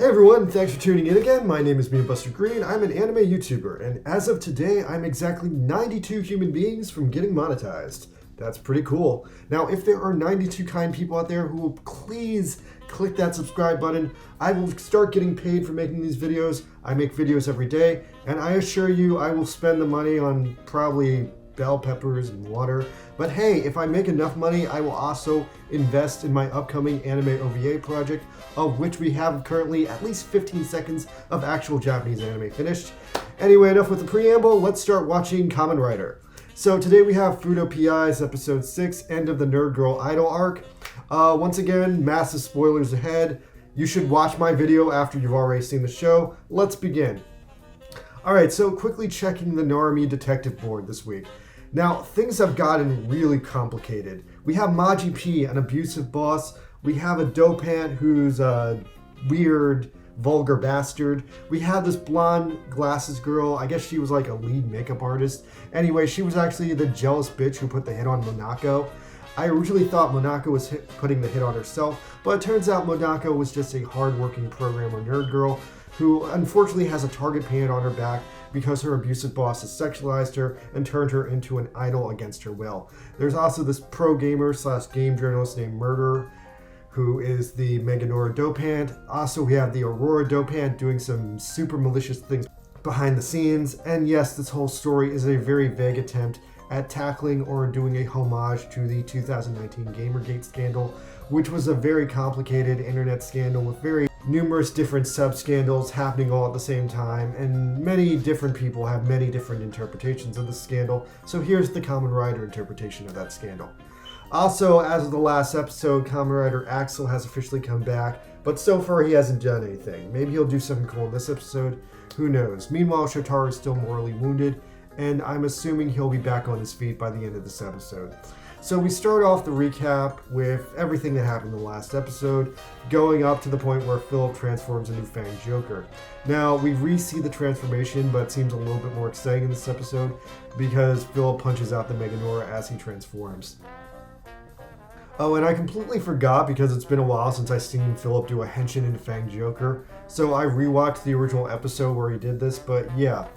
everyone, thanks for tuning in again. My name is Buster Green. I'm an anime YouTuber, and as of today, I'm exactly 92 human beings from getting monetized. That's pretty cool. Now, if there are 92 kind people out there who will please click that subscribe button, I will start getting paid for making these videos. I make videos every day, and I assure you I will spend the money on probably bell peppers and water. But hey, if I make enough money, I will also invest in my upcoming anime OVA project, of which we have currently at least 15 seconds of actual Japanese anime finished. Anyway, enough with the preamble, let's start watching Kamen Rider. So today we have FUUTO PI's episode 6, end of the Nerd Girl Idol arc. Once again, massive spoilers ahead. You should watch my video after you've already seen the show. Let's begin. Alright, so quickly checking the Narumi detective board this week. Now, things have gotten really complicated. We have Maji P, an abusive boss. We have a dopant who's a weird, vulgar bastard. We have this blonde glasses girl. I guess she was like a lead makeup artist. Anyway, she was actually the jealous bitch who put the hit on Monako. I originally thought Monako was putting the hit on herself, but it turns out Monako was just a hard-working programmer nerd girl who unfortunately has a target painted on her back because her abusive boss has sexualized her and turned her into an idol against her will. There's also this pro gamer / game journalist named Murder, who is the Meganora dopant. Also, we have the Aurora dopant doing some super malicious things behind the scenes. And yes, this whole story is a very vague attempt at tackling or doing a homage to the 2019 Gamergate scandal, which was a very complicated internet scandal with very numerous different sub-scandals happening all at the same time, and many different people have many different interpretations of the scandal. So here's the Kamen Rider interpretation of that scandal. Also, as of the last episode, Kamen Rider Axel has officially come back, but so far he hasn't done anything. Maybe he'll do something cool in this episode, who knows. Meanwhile, Shotaro is still mortally wounded, and I'm assuming he'll be back on his feet by the end of this episode. So we start off the recap with everything that happened in the last episode, going up to the point where Philip transforms into Fang Joker. Now, we re-see the transformation, but it seems a little bit more exciting in this episode because Philip punches out the Meganora as he transforms. Oh, and I completely forgot because it's been a while since I've seen Philip do a henshin into Fang Joker, so I rewatched the original episode where he did this, but yeah.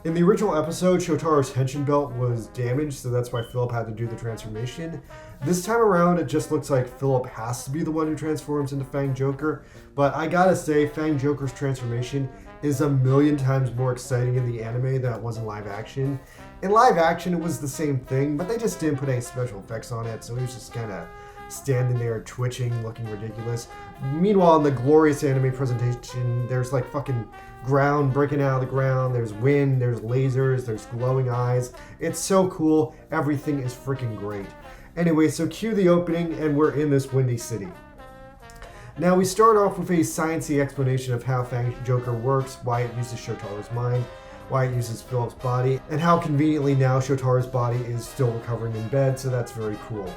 In the original episode, Shotaro's henshin belt was damaged, so that's why Philip had to do the transformation. This time around, it just looks like Philip has to be the one who transforms into Fang Joker, but I gotta say, Fang Joker's transformation is a million times more exciting in the anime than it was in live action. In live action, it was the same thing, but they just didn't put any special effects on it, so he was just kinda standing there twitching, looking ridiculous. Meanwhile, in the glorious anime presentation, there's like fucking ground breaking out of the ground, there's wind, there's lasers, there's glowing eyes. It's so cool. Everything is freaking great. Anyway, so cue the opening and we're in this windy city. Now we start off with a sciencey explanation of how Fang Joker works, why it uses Shotaro's mind, why it uses Philip's body, and how conveniently now Shotaro's body is still recovering in bed, so that's very cool.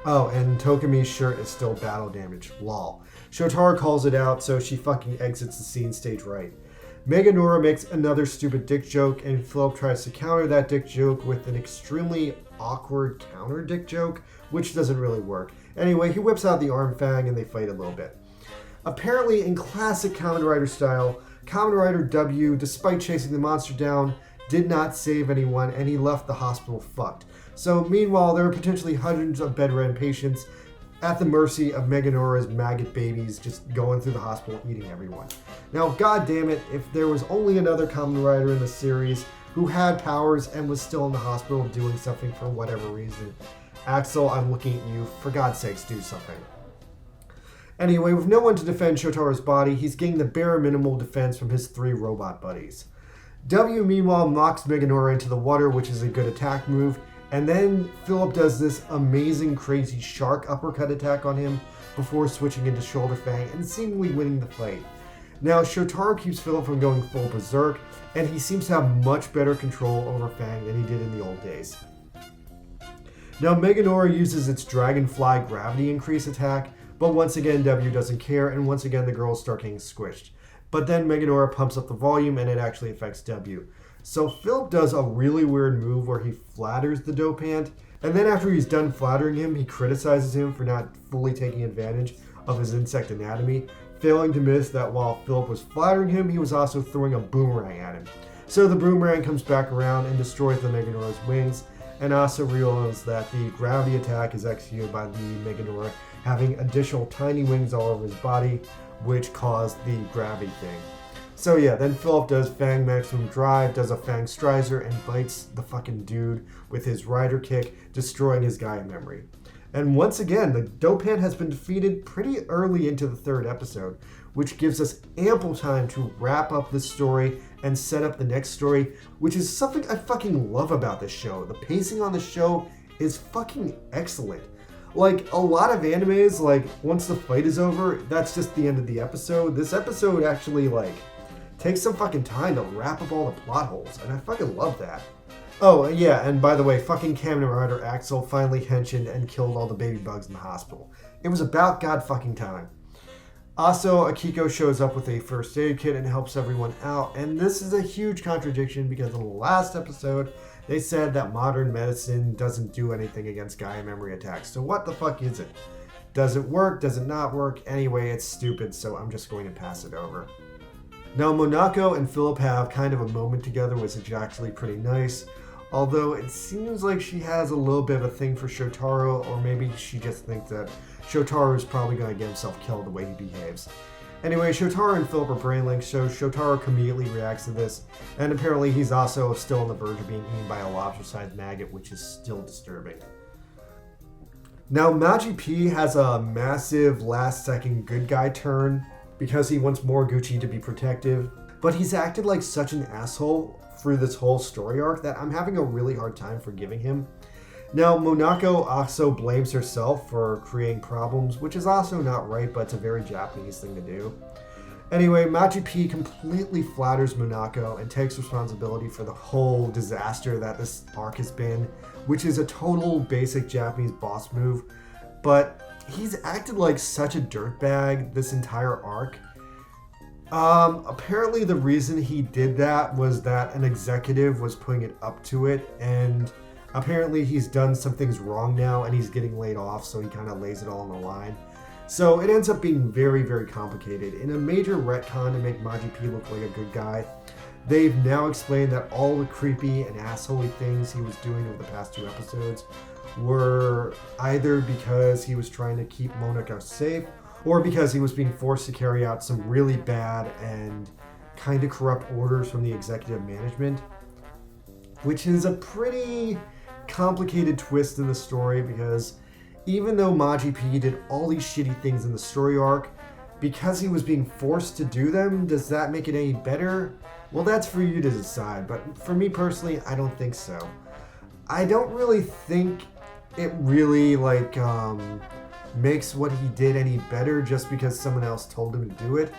Oh, and Tokami's shirt is still battle damaged. Lol. Shotaro calls it out, so she fucking exits the scene stage right. Meganora makes another stupid dick joke, and Philip tries to counter that dick joke with an extremely awkward counter dick joke, which doesn't really work. Anyway, he whips out the arm fang and they fight a little bit. Apparently, in classic Kamen Rider style, Kamen Rider W, despite chasing the monster down, did not save anyone, and he left the hospital fucked. So meanwhile, there are potentially hundreds of bedridden patients at the mercy of Meganora's maggot babies just going through the hospital eating everyone. Now, god damn it, if there was only another Kamen Rider in the series who had powers and was still in the hospital doing something for whatever reason. Axel, I'm looking at you. For God's sakes, do something. Anyway, with no one to defend Shotaro's body, he's getting the bare minimal defense from his 3 robot buddies. W, meanwhile, knocks Meganora into the water, which is a good attack move, and then Philip does this amazing, crazy shark uppercut attack on him before switching into Shoulder Fang and seemingly winning the fight. Now, Shotaro keeps Philip from going full berserk, and he seems to have much better control over Fang than he did in the old days. Now, Meganora uses its Dragonfly gravity increase attack, but once again, W doesn't care, and once again, the girls start getting squished. But then Meganora pumps up the volume, and it actually affects W. So Philip does a really weird move where he flatters the dopant, and then after he's done flattering him, he criticizes him for not fully taking advantage of his insect anatomy. failing to miss that while Philip was flattering him, he was also throwing a boomerang at him. So the boomerang comes back around and destroys the Meganora's wings, and Asa realizes that the gravity attack is executed by the Meganora having additional tiny wings all over his body, which caused the gravity thing. So yeah, then Philip does Fang Maximum Drive, does a Fang Strizer, and bites the fucking dude with his rider kick, destroying his Gaia memory. And once again, the Dopan has been defeated pretty early into the third episode, which gives us ample time to wrap up this story and set up the next story, which is something I fucking love about this show. The pacing on the show is fucking excellent. Like, a lot of animes, like, once the fight is over, that's just the end of the episode. This episode actually, like, takes some fucking time to wrap up all the plot holes, and I fucking love that. Oh, yeah, and by the way, fucking Kamen Rider Axel finally henshined and killed all the baby bugs in the hospital. It was about god fucking time. Also, Akiko shows up with a first aid kit and helps everyone out, and this is a huge contradiction because in the last episode, they said that modern medicine doesn't do anything against Gaia memory attacks. So what the fuck is it? Does it work? Does it not work? Anyway, it's stupid, so I'm just going to pass it over. Now, Monako and Philip have kind of a moment together, which is actually pretty nice. Although it seems like she has a little bit of a thing for Shotaro, or maybe she just thinks that Shotaro is probably going to get himself killed the way he behaves. Anyway, Shotaro and Philip are brain linked, so Shotaro immediately reacts to this, and apparently he's also still on the verge of being eaten by a lobster-sized maggot, which is still disturbing. Now, Maji P has a massive last-second good guy turn because he wants Moriguchi to be protective, but he's acted like such an asshole through this whole story arc that I'm having a really hard time forgiving him. Now, Monako also blames herself for creating problems, which is also not right, but it's a very Japanese thing to do. Anyway, Maji P completely flatters Monako and takes responsibility for the whole disaster that this arc has been, which is a total basic Japanese boss move, but he's acted like such a dirtbag this entire arc. Apparently the reason he did that was that an executive was putting it up to it, and apparently he's done some things wrong now and he's getting laid off, so he kind of lays it all on the line. So it ends up being very, very complicated. In a major retcon to make Maji P look like a good guy, they've now explained that all the creepy and assholey things he was doing over the past 2 episodes were either because he was trying to keep Monako safe, or because he was being forced to carry out some really bad and kind of corrupt orders from the executive management, which is a pretty complicated twist in the story because even though Maji P did all these shitty things in the story arc, because he was being forced to do them, does that make it any better? Well, that's for you to decide, but for me personally, I don't think so. I don't really think it really, makes what he did any better just because someone else told him to do it.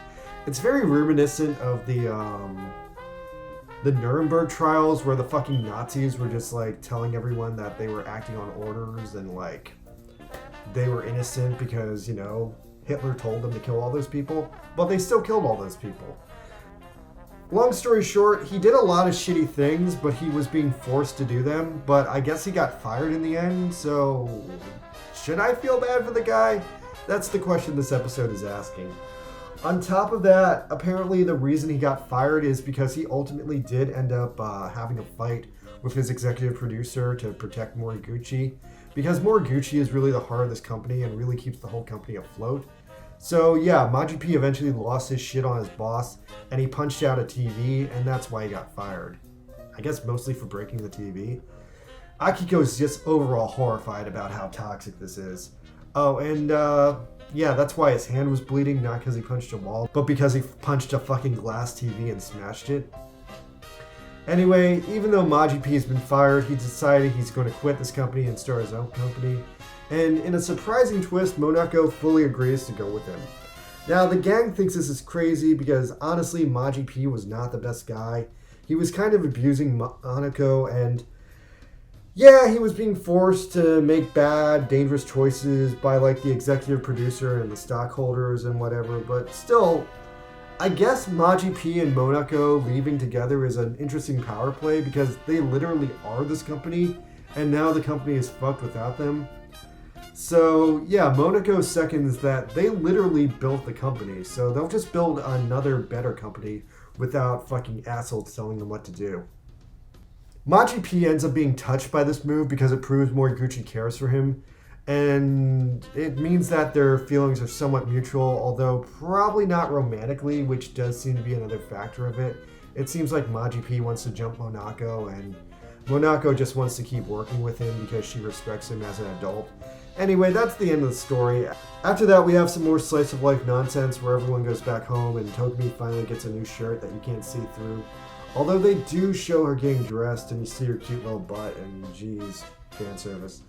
It's very reminiscent of the Nuremberg trials where the fucking Nazis were just telling everyone that they were acting on orders and they were innocent because, Hitler told them to kill all those people, but they still killed all those people. Long story short, he did a lot of shitty things, but he was being forced to do them, but I guess he got fired in the end, so should I feel bad for the guy? That's the question this episode is asking. On top of that, apparently the reason he got fired is because he ultimately did end up having a fight with his executive producer to protect Moriguchi, because Moriguchi is really the heart of this company and really keeps the whole company afloat. So yeah, Maji P eventually lost his shit on his boss, and he punched out a TV, and that's why he got fired. I guess mostly for breaking the TV. Akiko is just overall horrified about how toxic this is. Oh, and yeah, that's why his hand was bleeding, not because he punched a wall, but because he punched a fucking glass TV and smashed it. Anyway, even though Maji P has been fired, he decided he's going to quit this company and start his own company. And in a surprising twist, Monako fully agrees to go with him. Now, the gang thinks this is crazy because honestly, Maji P was not the best guy. He was kind of abusing Monako, and yeah, he was being forced to make bad, dangerous choices by the executive producer and the stockholders and whatever, but still, I guess Maji P and Monako leaving together is an interesting power play because they literally are this company, and now the company is fucked without them. So, yeah, Monaco seconds that they literally built the company, so they'll just build another better company without fucking assholes telling them what to do. Maji P ends up being touched by this move because it proves Moriguchi cares for him, and it means that their feelings are somewhat mutual, although probably not romantically, which does seem to be another factor of it. It seems like Maji P wants to jump Monaco, and Monaco just wants to keep working with him because she respects him as an adult. Anyway, that's the end of the story. After that, we have some more slice of life nonsense where everyone goes back home and Tokumi finally gets a new shirt that you can't see through. Although they do show her getting dressed and you see her cute little butt and geez, fan service.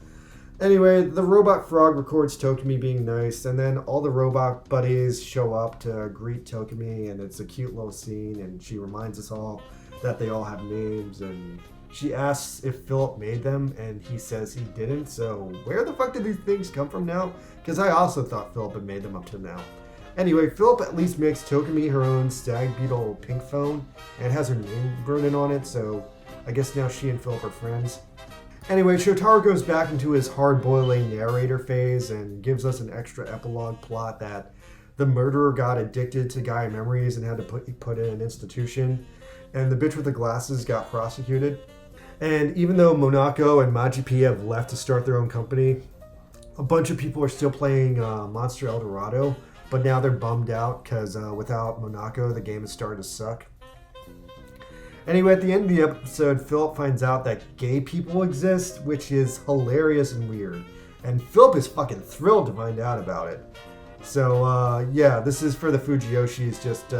Anyway, the robot frog records Tokumi being nice, and then all the robot buddies show up to greet Tokumi, and it's a cute little scene, and she reminds us all that they all have names, and she asks if Philip made them, and he says he didn't, so where the fuck did these things come from now? Because I also thought Philip had made them up to now. Anyway, Philip at least makes Tokumi her own stag beetle pink phone, and has her name written on it, so I guess now she and Philip are friends. Anyway, Shotaro goes back into his hard-boiling narrator phase and gives us an extra epilogue plot that the murderer got addicted to Gaia memories and had to put in an institution, and the bitch with the glasses got prosecuted. And even though Monaco and Maji P have left to start their own company, a bunch of people are still playing Monster El Dorado, but now they're bummed out because without Monaco, the game is starting to suck. Anyway, at the end of the episode, Philip finds out that gay people exist, which is hilarious and weird. And Philip is fucking thrilled to find out about it. So, yeah, this is for the Fujiyoshis, just,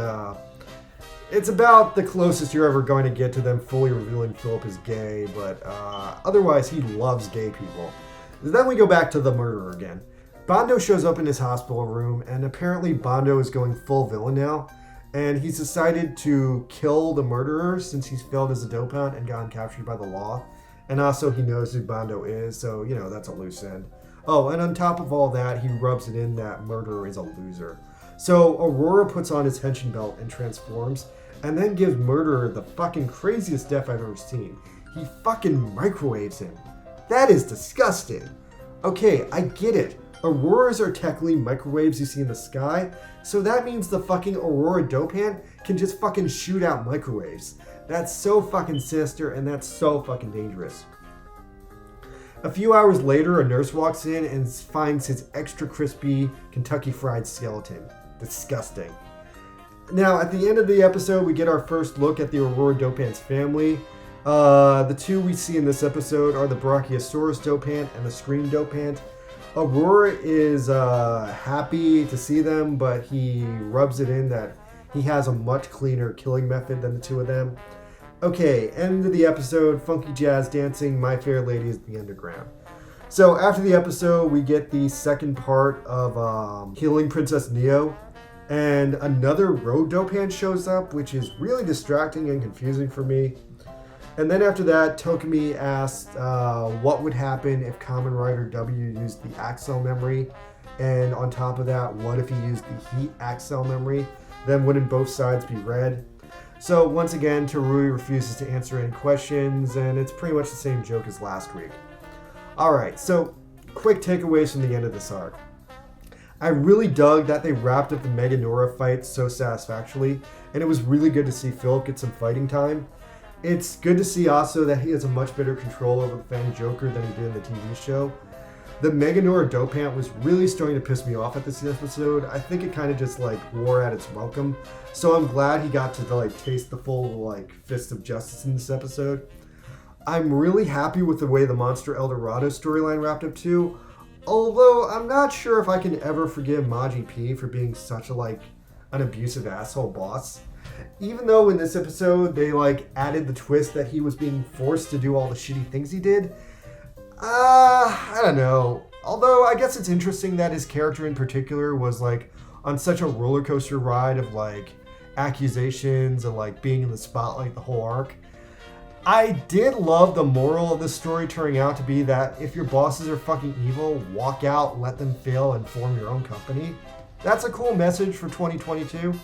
it's about the closest you're ever going to get to them fully revealing Philip is gay, but otherwise he loves gay people. Then we go back to the murderer again. Bondo shows up in his hospital room, and apparently Bondo is going full villain now. And he's decided to kill the murderer since he's failed as a dope hound and gotten captured by the law. And also he knows who Bondo is, so, you know, that's a loose end. Oh, and on top of all that, he rubs it in that murderer is a loser. So Aurora puts on his henshin belt and transforms, and then gives Murderer the fucking craziest death I've ever seen. He fucking microwaves him. That is disgusting. Okay, I get it. Auroras are technically microwaves you see in the sky, so that means the fucking Aurora Dopan can just fucking shoot out microwaves. That's so fucking sinister, and that's so fucking dangerous. A few hours later, a nurse walks in and finds his extra crispy Kentucky Fried skeleton. Disgusting. Now, at the end of the episode, we get our first look at the Aurora Dopan's family. The two we see in this episode are the Brachiosaurus Dopant and the Scream Dopant. Aurora is happy to see them, but he rubs it in that he has a much cleaner killing method than the two of them. Okay, end of the episode, funky jazz dancing, My Fair Lady is the Underground. So after the episode, we get the second part of Healing Princess Neo, and another Road Dopan shows up, which is really distracting and confusing for me. And then after that, Tokumi asked what would happen if Kamen Rider W used the Axel memory, and on top of that, what if he used the Heat Axel memory? Then wouldn't both sides be red? So once again, Terui refuses to answer any questions, and it's pretty much the same joke as last week. Alright, so quick takeaways from the end of this arc. I really dug that they wrapped up the Mega Nora fight so satisfactorily, and it was really good to see Philip get some fighting time. It's good to see also that he has a much better control over the Fang Joker than he did in the TV show. The Mega Nora Dopant was really starting to piss me off at this episode. I think it kind of just like wore at its welcome. So I'm glad he got to like taste the full like fist of justice in this episode. I'm really happy with the way the Monster El Dorado storyline wrapped up too. Although I'm not sure if I can ever forgive Maji P for being such a like an abusive asshole boss. Even though in this episode they like added the twist that he was being forced to do all the shitty things he did. I don't know. Although I guess it's interesting that his character in particular was like on such a roller coaster ride of like accusations and like being in the spotlight the whole arc. I did love the moral of this story turning out to be that if your bosses are fucking evil, walk out, let them fail, and form your own company. That's a cool message for 2022.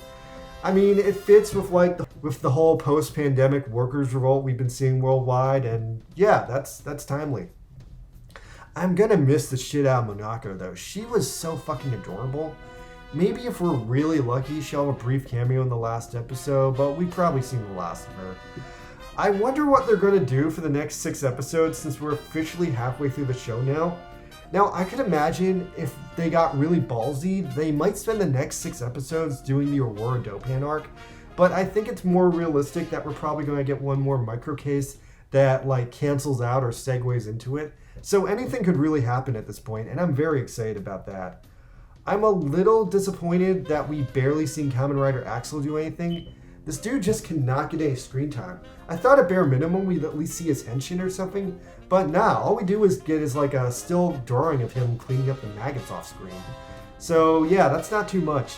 I mean, it fits with like with the whole post-pandemic workers' revolt we've been seeing worldwide, and yeah, that's timely. I'm gonna miss the shit out of Monako though. She was so fucking adorable. Maybe if we're really lucky, she'll have a brief cameo in the last episode, but we've probably seen the last of her. I wonder what they're gonna do for the next 6 episodes since we're officially halfway through the show now. Now, I could imagine if they got really ballsy, they might spend the next 6 episodes doing the Aurora Dopan arc, but I think it's more realistic that we're probably gonna get one more micro case that like cancels out or segues into it. So anything could really happen at this point, and I'm very excited about that. I'm a little disappointed that we barely seen Kamen Rider Axel do anything. This dude just cannot get any screen time. I thought at bare minimum we'd at least see his henshin or something, but nah, all we do is get is like a still drawing of him cleaning up the maggots off screen. So yeah, that's not too much.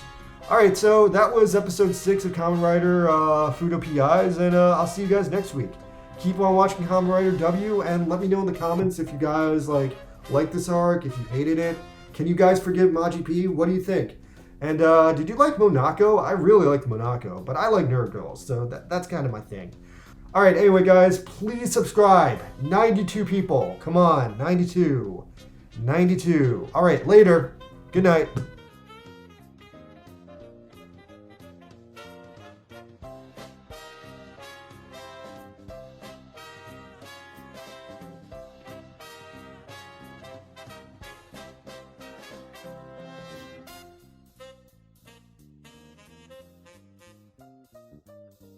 Alright, so that was episode 6 of Kamen Rider FUUTO PIs, and I'll see you guys next week. Keep on watching Kamen Rider W, and let me know in the comments if you guys like this arc, if you hated it. Can you guys forgive Maji P? What do you think? And did you like Monako? I really liked Monako, but I like nerd girls, so that's kind of my thing. All right, anyway, guys, please subscribe. 92 people. Come on, 92. 92. All right, later. Good night.